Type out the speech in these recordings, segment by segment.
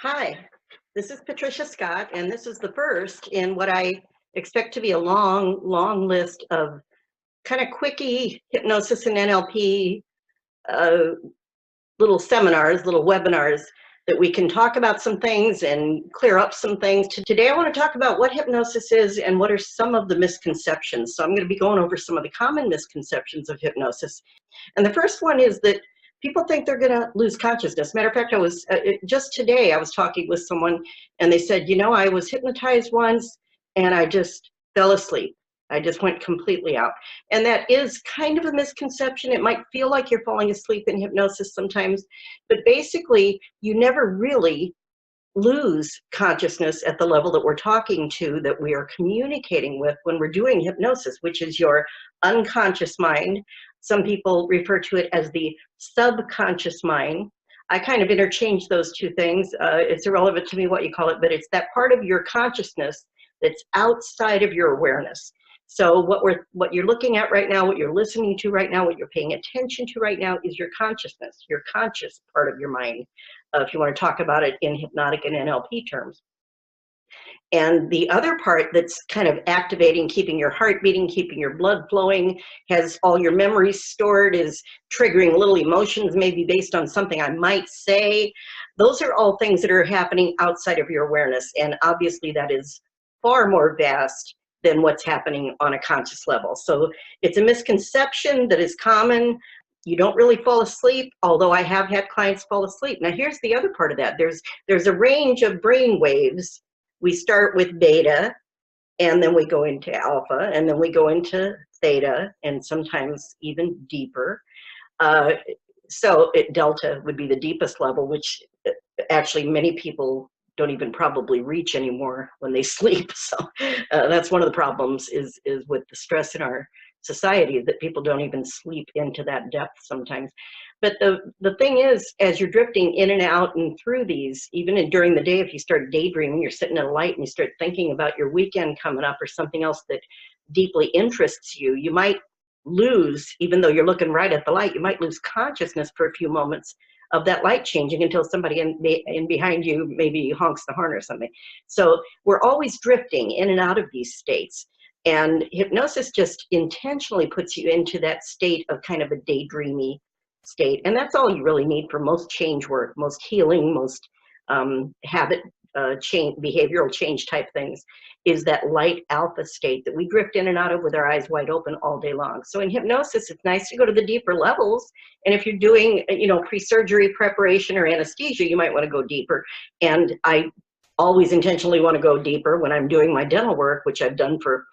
Hi, this is Patricia Scott, and this is the first in what I expect to be a long, long list of kind of quickie hypnosis and NLP uh, little seminars, little webinars that we can talk about some things and clear up some things. Today, I want to talk about what hypnosis is and what are some of the misconceptions. So I'm going to be going over some of the common misconceptions of hypnosis. And the first one is that people think they're going to lose consciousness. Matter of fact, just today, I was talking with someone and they said, I was hypnotized once and I just fell asleep. I just went completely out. And that is kind of a misconception. It might feel like you're falling asleep in hypnosis sometimes, but basically, you never really lose consciousness at the level that we're talking to, that we are communicating with when we're doing hypnosis, which is your unconscious mind. Some people refer to it as the subconscious mind. I kind of interchange those two things. It's irrelevant to me what you call it, but it's that part of your consciousness that's outside of your awareness. So what you're looking at right now, what you're listening to right now, what you're paying attention to right now is your consciousness, your conscious part of your mind, if you want to talk about it in hypnotic and NLP terms. And the other part that's kind of activating, keeping your heart beating, keeping your blood flowing, has all your memories stored, is triggering little emotions, maybe based on something I might say. Those are all things that are happening outside of your awareness. And obviously that is far more vast than what's happening on a conscious level. So it's a misconception that is common. You don't really fall asleep, although I have had clients fall asleep. Now here's the other part of that. There's a range of brain waves. We start with beta, and then we go into alpha, and then we go into theta, and sometimes even deeper. Delta would be the deepest level, which actually many people don't even probably reach anymore when they sleep. So that's one of the problems is with the stress in our society, that people don't even sleep into that depth sometimes. But the thing is, as you're drifting in and out and through these, even during the day, if you start daydreaming, you're sitting at a light and you start thinking about your weekend coming up or something else that deeply interests you, you might lose, even though you're looking right at the light, you might lose consciousness for a few moments of that light changing until somebody in behind you maybe honks the horn or something. So we're always drifting in and out of these states. And hypnosis just intentionally puts you into that state of kind of a daydreamy state. And that's all you really need for most change work, most healing, most habit change, behavioral change type things, is that light alpha state that we drift in and out of with our eyes wide open all day long. So in hypnosis, it's nice to go to the deeper levels. And if you're doing, pre-surgery preparation or anesthesia, you might want to go deeper. And I always intentionally want to go deeper when I'm doing my dental work, which I've done for,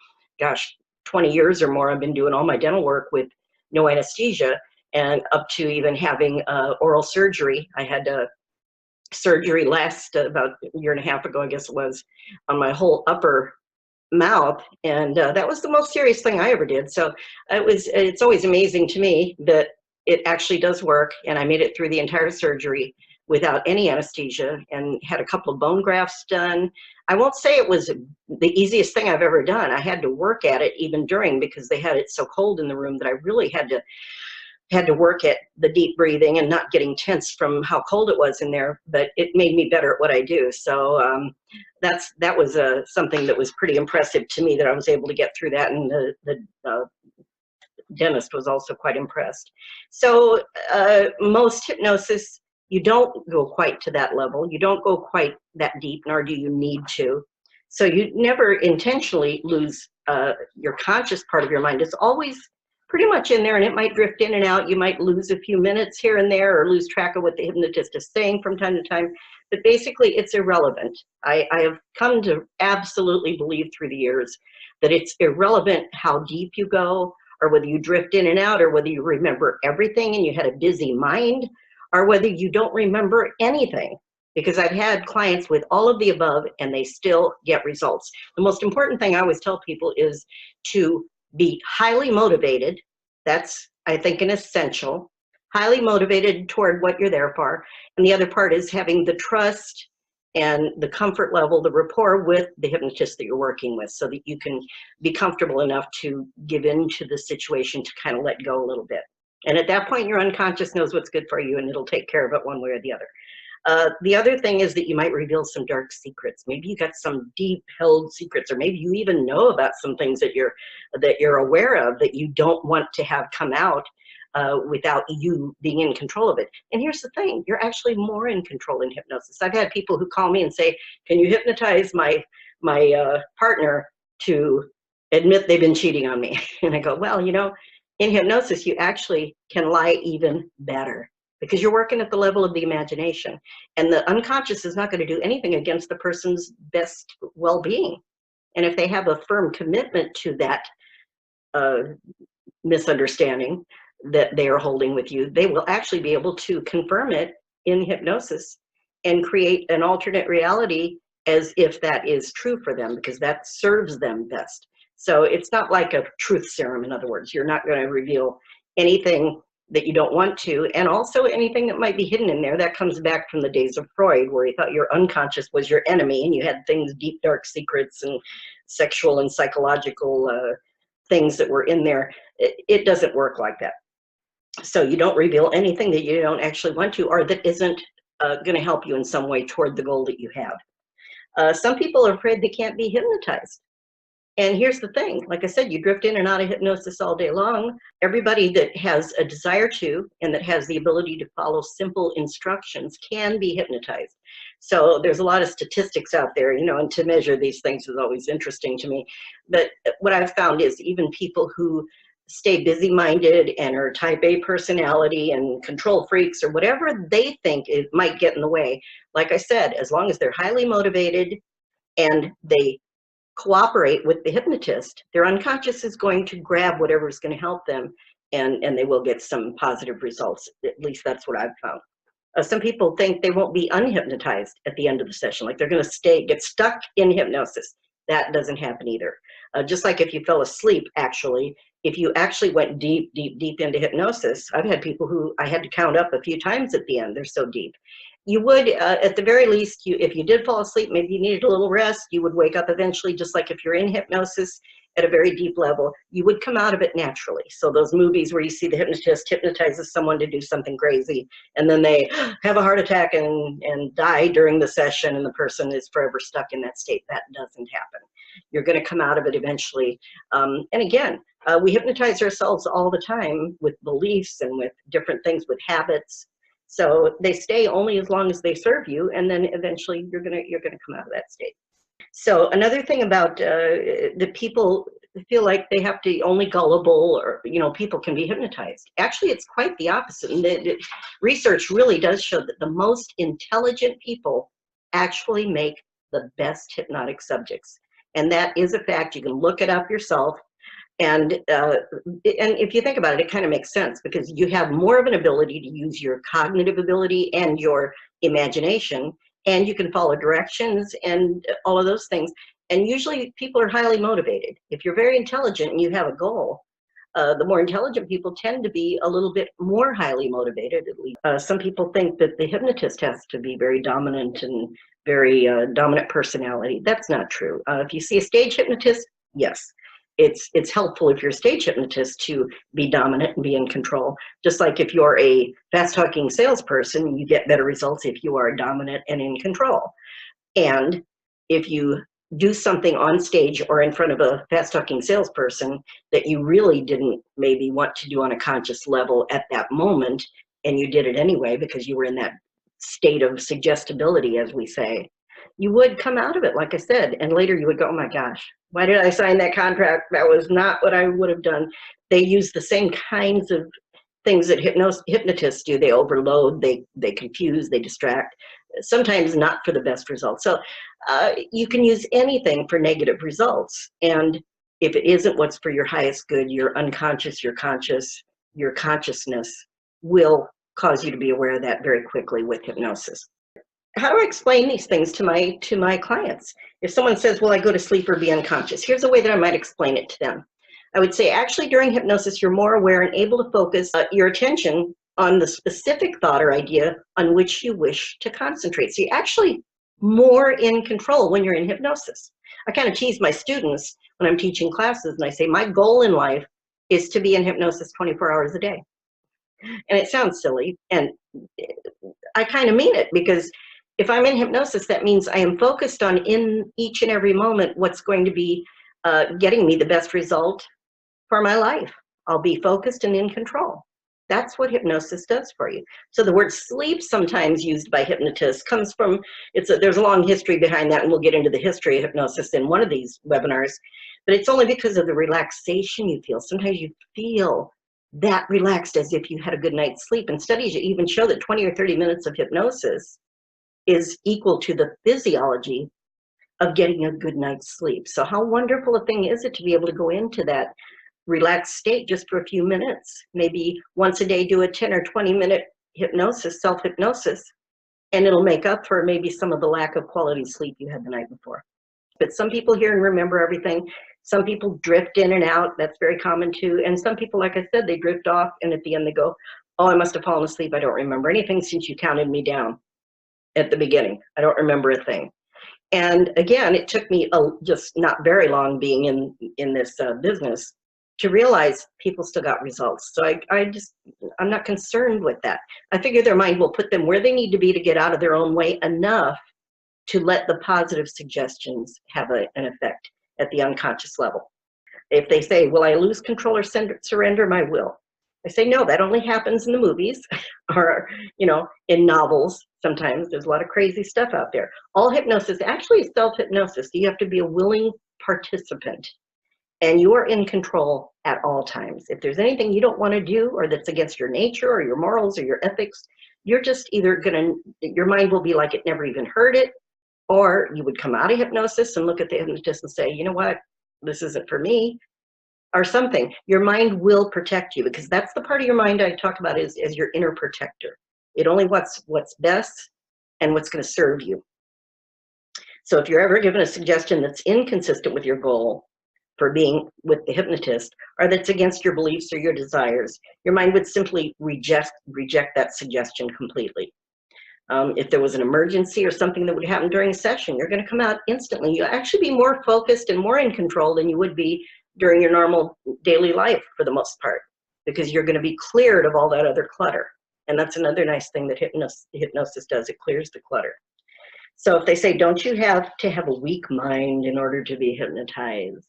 20 years or more. I've been doing all my dental work with no anesthesia, and up to even having oral surgery. I had surgery last about a year and a half ago, I guess it was, on my whole upper mouth, and that was the most serious thing I ever did. So it's always amazing to me that it actually does work, and I made it through the entire surgery without any anesthesia, and had a couple of bone grafts done. I won't say it was the easiest thing I've ever done. I had to work at it even during, because they had it so cold in the room that I really had to work at the deep breathing and not getting tense from how cold it was in there, but it made me better at what I do. So that was something that was pretty impressive to me, that I was able to get through that, and the dentist was also quite impressed. So most hypnosis, you don't go quite to that level. You don't go quite that deep, nor do you need to. So you never intentionally lose your conscious part of your mind. It's always pretty much in there, and it might drift in and out. You might lose a few minutes here and there, or lose track of what the hypnotist is saying from time to time. But basically, it's irrelevant. I have come to absolutely believe through the years that it's irrelevant how deep you go, or whether you drift in and out, or whether you remember everything and you had a busy mind, or whether you don't remember anything. Because I've had clients with all of the above and they still get results. The most important thing I always tell people is to be highly motivated. That's, I think, an essential. Highly motivated toward what you're there for. And the other part is having the trust and the comfort level, the rapport with the hypnotist that you're working with, so that you can be comfortable enough to give in to the situation, to kind of let go a little bit. And at that point, your unconscious knows what's good for you, and it'll take care of it one way or the other. The other thing is that you might reveal some dark secrets. Maybe you got some deep held secrets, or maybe you even know about some things that you're aware of that you don't want to have come out without you being in control of it. And here's the thing, you're actually more in control in hypnosis. I've had people who call me and say, can you hypnotize my partner to admit they've been cheating on me? And I go, well, you know, in hypnosis, you actually can lie even better, because you're working at the level of the imagination, and the unconscious is not going to do anything against the person's best well-being. And if they have a firm commitment to that misunderstanding that they are holding with you, they will actually be able to confirm it in hypnosis and create an alternate reality as if that is true for them, because that serves them best. So it's not like a truth serum. In other words, you're not going to reveal anything that you don't want to, and also anything that might be hidden in there. That comes back from the days of Freud, where he thought your unconscious was your enemy, and you had things, deep, dark secrets and sexual and psychological things that were in there. It doesn't work like that. So you don't reveal anything that you don't actually want to, or that isn't going to help you in some way toward the goal that you have. Some people are afraid they can't be hypnotized. And here's the thing, like I said, you drift in and out of hypnosis all day long. Everybody that has a desire to, and that has the ability to follow simple instructions, can be hypnotized. So there's a lot of statistics out there, you know, and to measure these things is always interesting to me. But what I've found is even people who stay busy-minded and are type A personality and control freaks, or whatever they think it might get in the way, like I said, as long as they're highly motivated and they cooperate with the hypnotist, their unconscious is going to grab whatever is going to help them, and they will get some positive results. At least that's what I've found. Some people think they won't be unhypnotized at the end of the session, like they're going to get stuck in hypnosis. That doesn't happen either. Just like if you fell asleep, actually, if you actually went deep, deep, deep into hypnosis, I've had people who I had to count up a few times at the end. They're so deep. You would, at the very least, if you did fall asleep, maybe you needed a little rest, you would wake up eventually, just like if you're in hypnosis at a very deep level, you would come out of it naturally. So those movies where you see the hypnotist hypnotizes someone to do something crazy, and then they have a heart attack and die during the session, and the person is forever stuck in that state, that doesn't happen. You're going to come out of it eventually. And again, we hypnotize ourselves all the time with beliefs and with different things, with habits. So they stay only as long as they serve you, and then eventually you're gonna come out of that state. So another thing about the people feel like they have to only gullible, or people can be hypnotized. Actually, it's quite the opposite. And the research really does show that the most intelligent people actually make the best hypnotic subjects, and that is a fact. You can look it up yourself. And if you think about it, it kind of makes sense, because you have more of an ability to use your cognitive ability and your imagination, and you can follow directions and all of those things. And usually people are highly motivated. If you're very intelligent and you have a goal, the more intelligent people tend to be a little bit more highly motivated, at least. Some people think that the hypnotist has to be very dominant and very dominant personality. That's not true. If you see a stage hypnotist, yes. It's helpful if you're a stage hypnotist to be dominant and be in control. Just like if you're a fast-talking salesperson, you get better results if you are dominant and in control. And if you do something on stage or in front of a fast-talking salesperson that you really didn't maybe want to do on a conscious level at that moment, and you did it anyway because you were in that state of suggestibility, as we say, you would come out of it, like I said, and later you would go, oh my gosh, why did I sign that contract? That was not what I would have done. They use the same kinds of things that hypnotists do. They overload, they confuse, they distract, sometimes not for the best results. So you can use anything for negative results. And if it isn't what's for your highest good, your unconscious, your conscious, your consciousness will cause you to be aware of that very quickly with hypnosis. How do I explain these things to my clients? If someone says, well, I go to sleep or be unconscious, here's a way that I might explain it to them. I would say, actually, during hypnosis, you're more aware and able to focus your attention on the specific thought or idea on which you wish to concentrate. So you're actually more in control when you're in hypnosis. I kind of tease my students when I'm teaching classes, and I say, my goal in life is to be in hypnosis 24 hours a day. And it sounds silly, and I kind of mean it, because if I'm in hypnosis, that means I am focused on, in each and every moment, what's going to be getting me the best result for my life. I'll be focused and in control. That's what hypnosis does for you. So the word sleep, sometimes used by hypnotists, comes from, there's a long history behind that, and we'll get into the history of hypnosis in one of these webinars, but it's only because of the relaxation you feel. Sometimes you feel that relaxed as if you had a good night's sleep. And studies even show that 20 or 30 minutes of hypnosis is equal to the physiology of getting a good night's sleep. So how wonderful a thing is it to be able to go into that relaxed state just for a few minutes? Maybe once a day do a 10 or 20-minute hypnosis, self-hypnosis, and it'll make up for maybe some of the lack of quality sleep you had the night before. But some people hear and remember everything. Some people drift in and out. That's very common too. And some people, like I said, they drift off, and at the end they go, oh, I must have fallen asleep. I don't remember anything since you counted me down at the beginning. I don't remember a thing. And again, it took me just not very long being in this business to realize people still got results. So I'm not concerned with that. I figure their mind will put them where they need to be to get out of their own way enough to let the positive suggestions have an effect at the unconscious level. If they say, will I lose control or surrender my will? I say, no, that only happens in the movies or, in novels. Sometimes there's a lot of crazy stuff out there. All hypnosis actually is self-hypnosis. You have to be a willing participant, and you are in control at all times. If there's anything you don't want to do, or that's against your nature or your morals or your ethics, you're just either your mind will be like it never even heard it, or you would come out of hypnosis and look at the hypnotist and say, you know what, this isn't for me, or something. Your mind will protect you, because that's the part of your mind I talk about as your inner protector. It only wants what's best and what's going to serve you. So if you're ever given a suggestion that's inconsistent with your goal for being with the hypnotist, or that's against your beliefs or your desires, your mind would simply reject that suggestion completely. If there was an emergency or something that would happen during a session, you're going to come out instantly. You'll actually be more focused and more in control than you would be during your normal daily life for the most part, because you're going to be cleared of all that other clutter. And that's another nice thing that hypnosis does. It clears the clutter. So if they say, don't you have to have a weak mind in order to be hypnotized?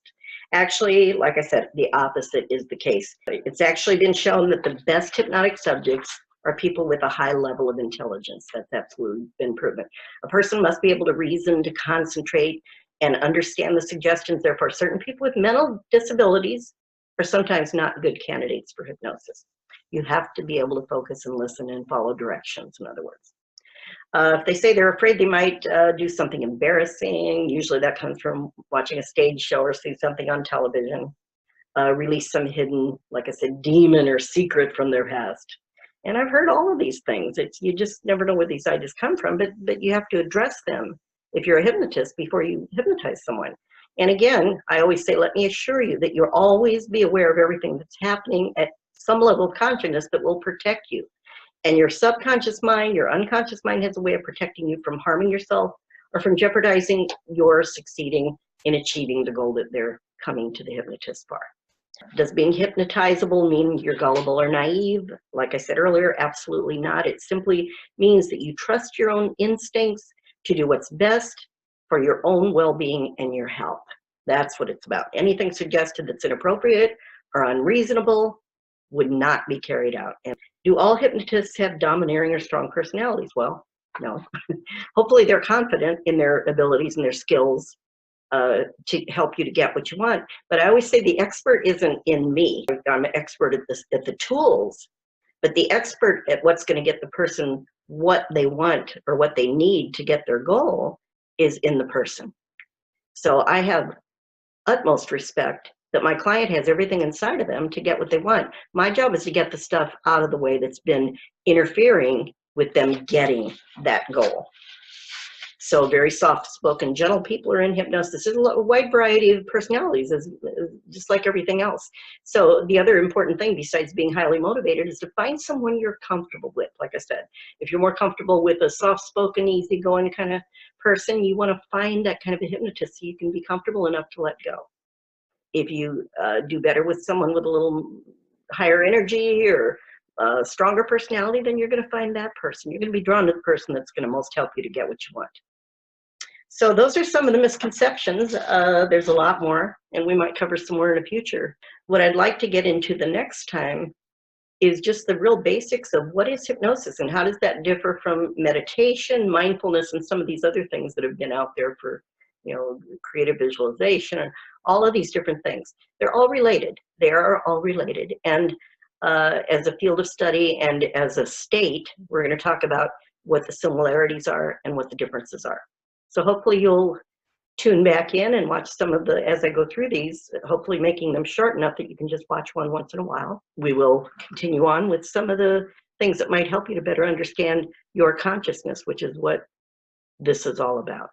Actually, like I said, the opposite is the case. It's actually been shown that the best hypnotic subjects are people with a high level of intelligence. That's absolutely been proven. A person must be able to reason, to concentrate, and understand the suggestions. Therefore, certain people with mental disabilities are sometimes not good candidates for hypnosis. You have to be able to focus and listen and follow directions, in other words. If they say they're afraid they might do something embarrassing, usually that comes from watching a stage show or see something on television, release some hidden, like I said, demon or secret from their past. And I've heard all of these things. You just never know where these ideas come from, but you have to address them if you're a hypnotist before you hypnotize someone. And again, I always say, let me assure you that you'll always be aware of everything that's happening at some level of consciousness that will protect you. And your subconscious mind, your unconscious mind has a way of protecting you from harming yourself or from jeopardizing your succeeding in achieving the goal that they're coming to the hypnotist for. Does being hypnotizable mean you're gullible or naive? Like I said earlier, absolutely not. It simply means that you trust your own instincts to do what's best for your own well-being and your health. That's what it's about. Anything suggested that's inappropriate or unreasonable would not be carried out. And do all hypnotists have domineering or strong personalities? Well, no. Hopefully they're confident in their abilities and their skills to help you to get what you want. But I always say the expert isn't in me. I'm an expert at the tools, but the expert at what's going to get the person what they want or what they need to get their goal is in the person. So I have utmost respect that my client has everything inside of them to get what they want. My job is to get the stuff out of the way that's been interfering with them getting that goal. So very soft-spoken, gentle people are in hypnosis. There's a wide variety of personalities, just like everything else. So the other important thing besides being highly motivated is to find someone you're comfortable with. Like I said, if you're more comfortable with a soft-spoken, easygoing kind of person, you want to find that kind of a hypnotist so you can be comfortable enough to let go. If you do better with someone with a little higher energy or a stronger personality, then you're going to find that person. You're going to be drawn to the person that's going to most help you to get what you want. So those are some of the misconceptions. There's a lot more, and we might cover some more in the future. What I'd like to get into the next time is just the real basics of what is hypnosis and how does that differ from meditation, mindfulness, and some of these other things that have been out there for, creative visualization and all of these different things. They're all related. They are all related. And as a field of study and as a state, we're going to talk about what the similarities are and what the differences are. So hopefully you'll tune back in and watch some of as I go through these, hopefully making them short enough that you can just watch one once in a while. We will continue on with some of the things that might help you to better understand your consciousness, which is what this is all about.